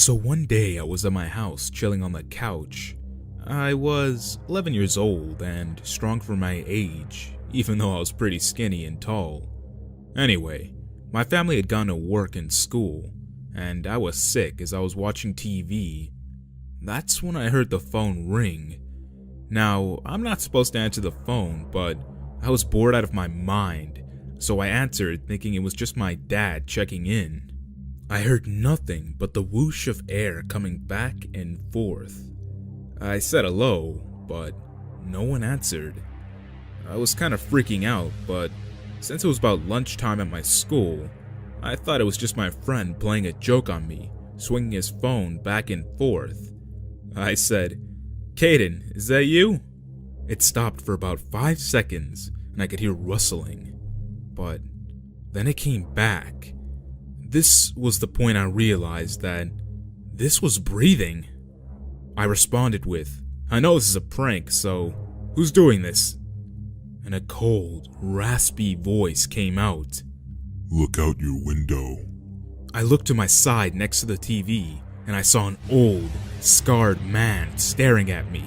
So one day I was at my house chilling on the couch. I was 11 years old and strong for my age, even though I was pretty skinny and tall. Anyway, my family had gone to work and school, and I was sick as I was watching TV. That's when I heard the phone ring. Now, I'm not supposed to answer the phone, but I was bored out of my mind, so I answered thinking it was just my dad checking in. I heard nothing but the whoosh of air coming back and forth. I said hello, but no one answered. I was kind of freaking out, but since it was about lunchtime at my school, I thought it was just my friend playing a joke on me, swinging his phone back and forth. I said, "Caden, is that you?" It stopped for about 5 seconds, and I could hear rustling. But then it came back. This was the point I realized that this was breathing. I responded with, "I know this is a prank, so who's doing this?" And a cold, raspy voice came out. "Look out your window." I looked to my side next to the TV, and I saw an old, scarred man staring at me.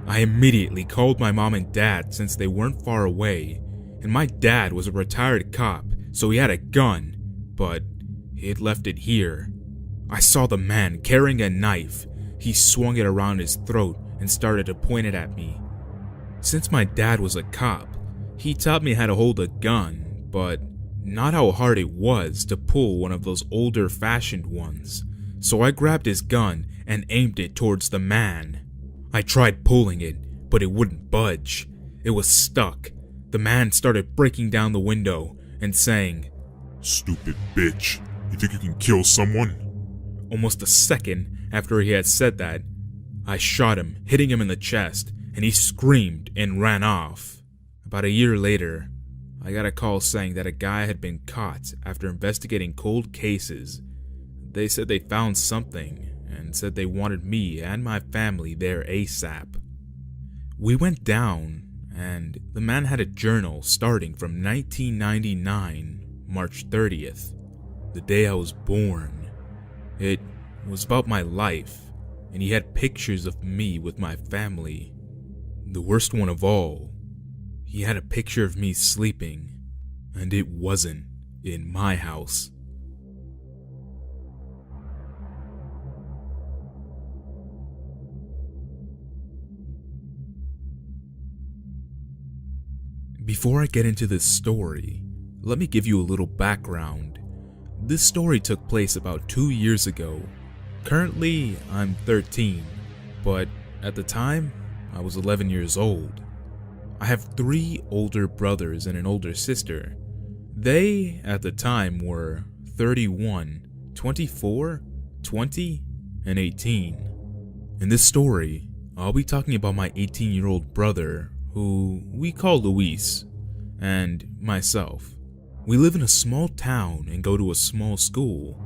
I immediately called my mom and dad since they weren't far away, and my dad was a retired cop, so he had a gun, but he had left it here. I saw the man carrying a knife. He swung it around his throat and started to point it at me. Since my dad was a cop, he taught me how to hold a gun, but not how hard it was to pull one of those older fashioned ones. So I grabbed his gun and aimed it towards the man. I tried pulling it, but it wouldn't budge. It was stuck. The man started breaking down the window and saying, "Stupid bitch, you think you can kill someone?" Almost a second after he had said that, I shot him, hitting him in the chest, and he screamed and ran off. About a year later, I got a call saying that a guy had been caught after investigating cold cases. They said they found something and said they wanted me and my family there ASAP. We went down, and the man had a journal starting from 1999, March 30th, the day I was born. It was about my life, and he had pictures of me with my family. The worst one of all, he had a picture of me sleeping, and it wasn't in my house. Before I get into this story, let me give you a little background. This story took place about 2 years ago. Currently, I'm 13, but at the time, I was 11 years old. I have 3 older brothers and an older sister. They, at the time, were 31, 24, 20, and 18. In this story, I'll be talking about my 18-year-old brother, who we call Luis, and myself. We live in a small town and go to a small school.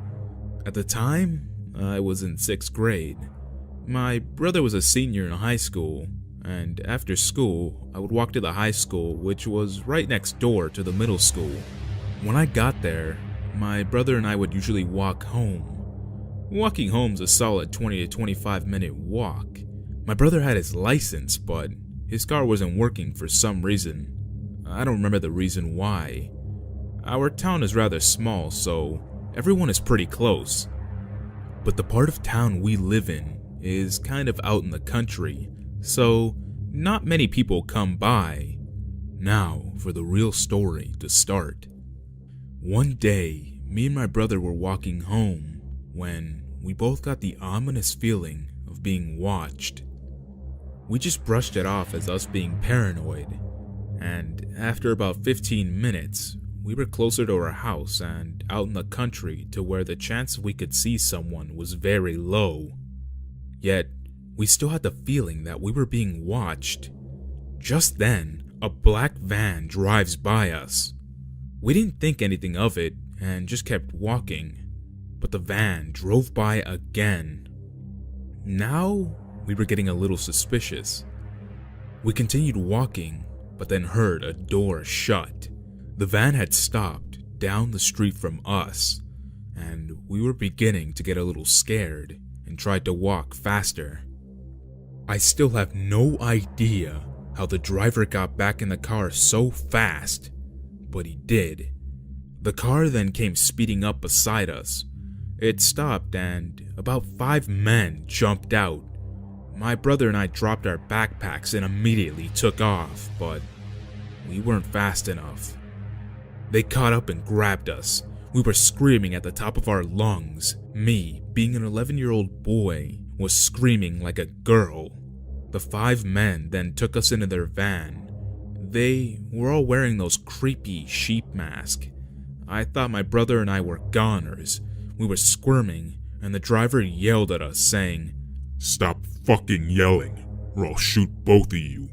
At the time, I was in 6th grade. My brother was a senior in high school, and after school, I would walk to the high school, which was right next door to the middle school. When I got there, my brother and I would usually walk home. Walking home's a solid 20 to 25 minute walk. My brother had his license, but his car wasn't working for some reason. I don't remember the reason why. Our town is rather small, so everyone is pretty close. But the part of town we live in is kind of out in the country, so not many people come by. Now for the real story to start. One day, me and my brother were walking home when we both got the ominous feeling of being watched. We just brushed it off as us being paranoid, and after about 15 minutes, we were closer to our house and out in the country to where the chance we could see someone was very low. Yet, we still had the feeling that we were being watched. Just then, a black van drives by us. We didn't think anything of it and just kept walking, but the van drove by again. Now, we were getting a little suspicious. We continued walking, but then heard a door shut. The van had stopped down the street from us, and we were beginning to get a little scared. and tried to walk faster. I still have no idea how the driver got back in the car so fast, but he did. The car then came speeding up beside us. It stopped and about 5 men jumped out. My brother and I dropped our backpacks and immediately took off, but we weren't fast enough. They caught up and grabbed us. We were screaming at the top of our lungs. Me, being an 11-year-old boy, was screaming like a girl. The 5 men then took us into their van. They were all wearing those creepy sheep masks. I thought my brother and I were goners. We were squirming, and the driver yelled at us, saying, "Stop fucking yelling, or I'll shoot both of you."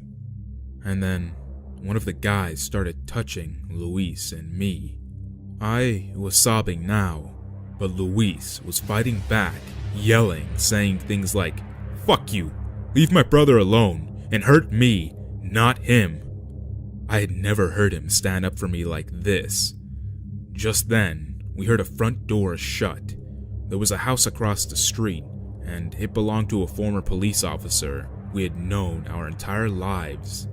And then one of the guys started touching Luis and me. I was sobbing now, but Luis was fighting back, yelling, saying things like, "Fuck you, leave my brother alone, and hurt me, not him." I had never heard him stand up for me like this. Just then, we heard a front door shut. There was a house across the street, and it belonged to a former police officer we had known our entire lives.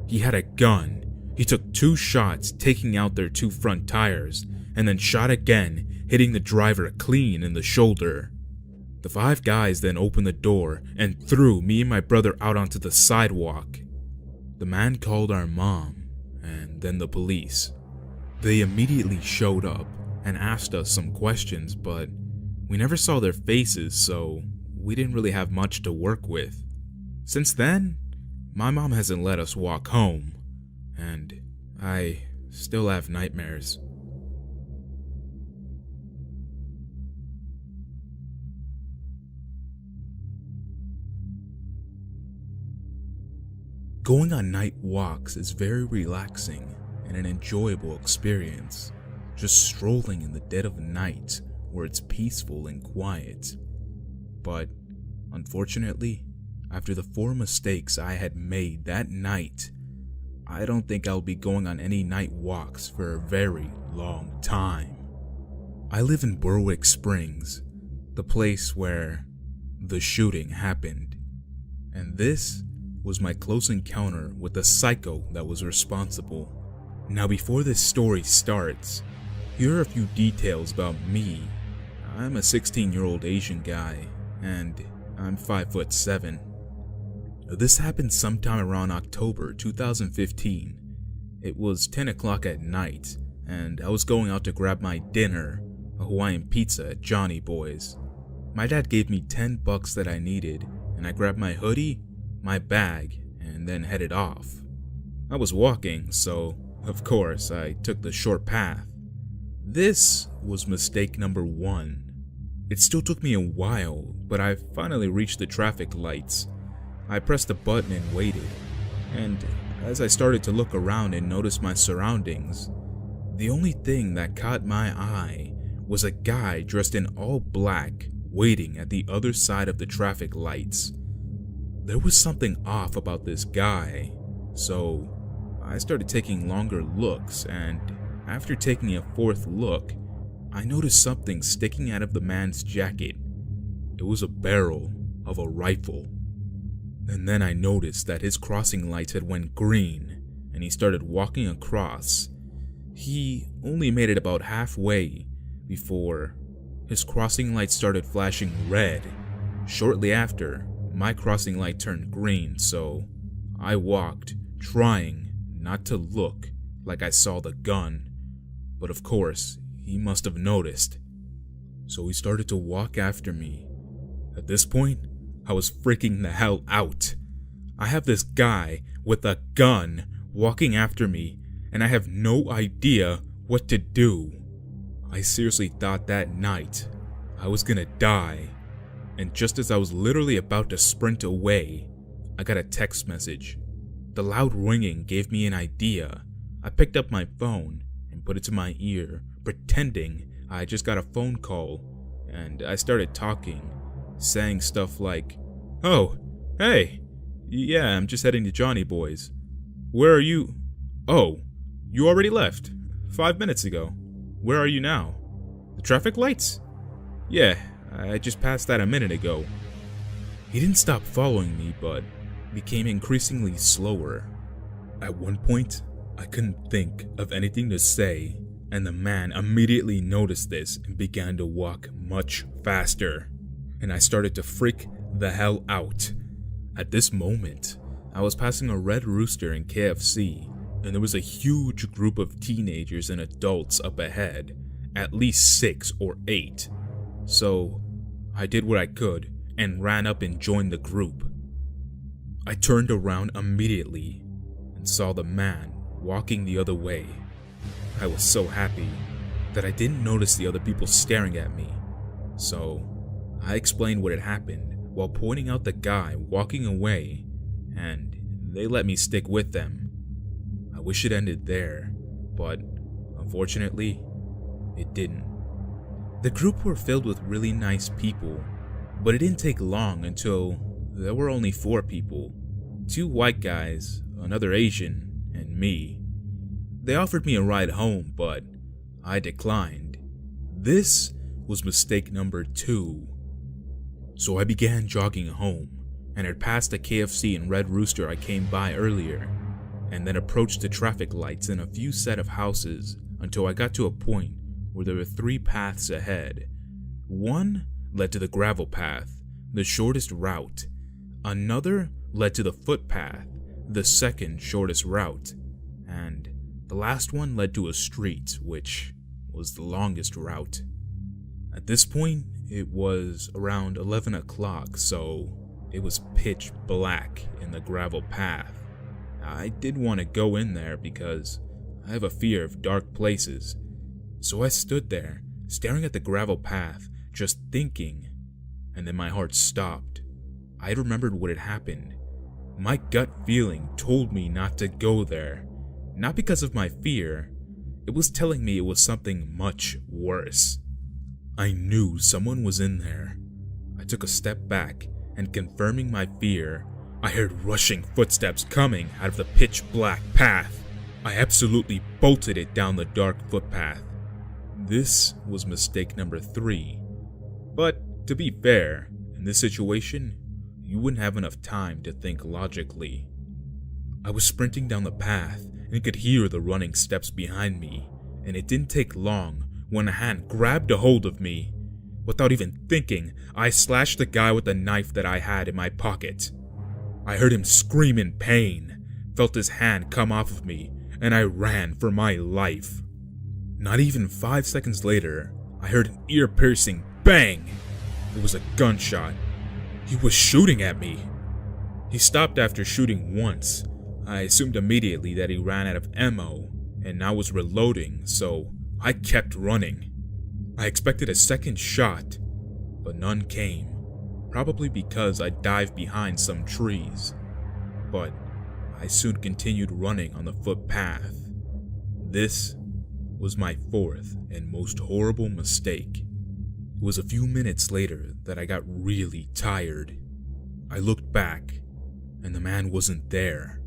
He had a gun. He took 2 shots, taking out their 2 front tires, and then shot again, hitting the driver clean in the shoulder. The 5 guys then opened the door and threw me and my brother out onto the sidewalk. The man called our mom, and then the police. They immediately showed up and asked us some questions, but we never saw their faces, so we didn't really have much to work with. Since then, my mom hasn't let us walk home, and I still have nightmares. Going on night walks is very relaxing and an enjoyable experience. Just strolling in the dead of night where it's peaceful and quiet. But unfortunately, after the 4 mistakes I had made that night, I don't think I'll be going on any night walks for a very long time. I live in Berwick Springs, the place where the shooting happened. And this was my close encounter with the psycho that was responsible. Now, before this story starts, here are a few details about me. I'm a 16-year-old Asian guy, and I'm 5'7". This happened sometime around October 2015. It was 10 o'clock at night, and I was going out to grab my dinner, a Hawaiian pizza at Johnny Boy's. My dad gave me $10 that I needed, and I grabbed my hoodie, my bag, and then headed off. I was walking, so of course I took the short path. This was mistake number 1. It still took me a while, but I finally reached the traffic lights. I pressed a button and waited, and as I started to look around and notice my surroundings, the only thing that caught my eye was a guy dressed in all black waiting at the other side of the traffic lights. There was something off about this guy, so I started taking longer looks, and after taking a 4th look, I noticed something sticking out of the man's jacket. It was a barrel of a rifle. And then I noticed that his crossing lights had went green, and he started walking across. He only made it about halfway before his crossing light started flashing red. Shortly after, my crossing light turned green, so I walked, trying not to look like I saw the gun. But of course, he must have noticed. So he started to walk after me. At this point, I was freaking the hell out. I have this guy with a gun walking after me, and I have no idea what to do. I seriously thought that night I was gonna die. And just as I was literally about to sprint away, I got a text message. The loud ringing gave me an idea. I picked up my phone and put it to my ear, pretending I just got a phone call, and I started talking, saying stuff like, "Oh, hey, yeah, I'm just heading to Johnny Boy's. Where are you? Oh, you already left 5 minutes ago. Where are you now? The traffic lights? Yeah, I just passed that a minute ago." He didn't stop following me, but became increasingly slower. At one point, I couldn't think of anything to say, and the man immediately noticed this and began to walk much faster, and I started to freak the hell out. At this moment, I was passing a Red Rooster in KFC, and there was a huge group of teenagers and adults up ahead, at least 6 or 8. So I did what I could and ran up and joined the group. I turned around immediately and saw the man walking the other way. I was so happy that I didn't notice the other people staring at me, so I explained what had happened while pointing out the guy walking away, and they let me stick with them. I wish it ended there, but unfortunately, it didn't. The group were filled with really nice people, but it didn't take long until there were only 4 people, 2 white guys, another Asian, and me. They offered me a ride home, but I declined. This was mistake number 2. So I began jogging home, and had passed the KFC and Red Rooster I came by earlier, and then approached the traffic lights and a few set of houses until I got to a point where there were 3 paths ahead. One led to the gravel path, the shortest route. Another led to the footpath, the second shortest route. And the last one led to a street, which was the longest route. At this point, it was around 11 o'clock, so it was pitch black in the gravel path. I did want to go in there because I have a fear of dark places. So I stood there, staring at the gravel path, just thinking, and then my heart stopped. I remembered what had happened. My gut feeling told me not to go there, not because of my fear. It was telling me it was something much worse. I knew someone was in there. I took a step back, and confirming my fear, I heard rushing footsteps coming out of the pitch black path. I absolutely bolted it down the dark footpath. This was mistake number 3. But to be fair, in this situation, you wouldn't have enough time to think logically. I was sprinting down the path and could hear the running steps behind me, and it didn't take long when a hand grabbed a hold of me. Without even thinking, I slashed the guy with the knife that I had in my pocket. I heard him scream in pain, felt his hand come off of me, and I ran for my life. Not even 5 seconds later, I heard an ear-piercing bang. It was a gunshot. He was shooting at me. He stopped after shooting once. I assumed immediately that he ran out of ammo, and now was reloading, so I kept running. I expected a second shot, but none came, probably because I dived behind some trees. But I soon continued running on the footpath. This was my 4th and most horrible mistake. It was a few minutes later that I got really tired. I looked back, and the man wasn't there.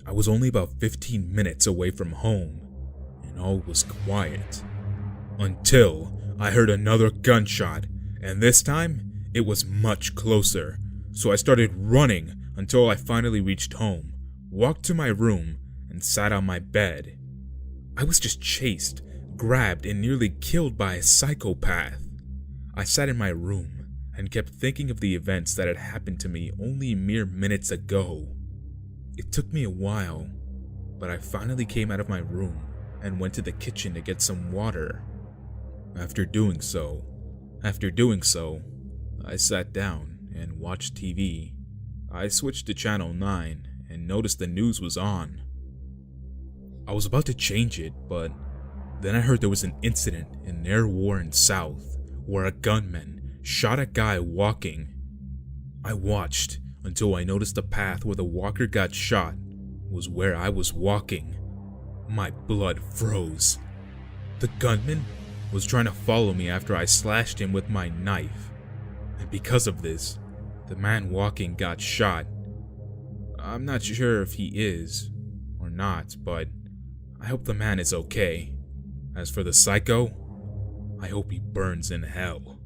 I was only about 15 minutes away from home, and all was quiet. Until I heard another gunshot, and this time, it was much closer. So I started running until I finally reached home, walked to my room, and sat on my bed. I was just chased, grabbed, and nearly killed by a psychopath. I sat in my room and kept thinking of the events that had happened to me only mere minutes ago. It took me a while, but I finally came out of my room and went to the kitchen to get some water. After doing so, I sat down and watched TV. I switched to channel 9 and noticed the news was on. I was about to change it, but then I heard there was an incident in Nair Warren South where a gunman shot a guy walking. I watched until I noticed the path where the walker got shot was where I was walking. My blood froze. The gunman was trying to follow me after I slashed him with my knife, and because of this, the man walking got shot. I'm not sure if he is or not, but I hope the man is okay. As for the psycho, I hope he burns in hell.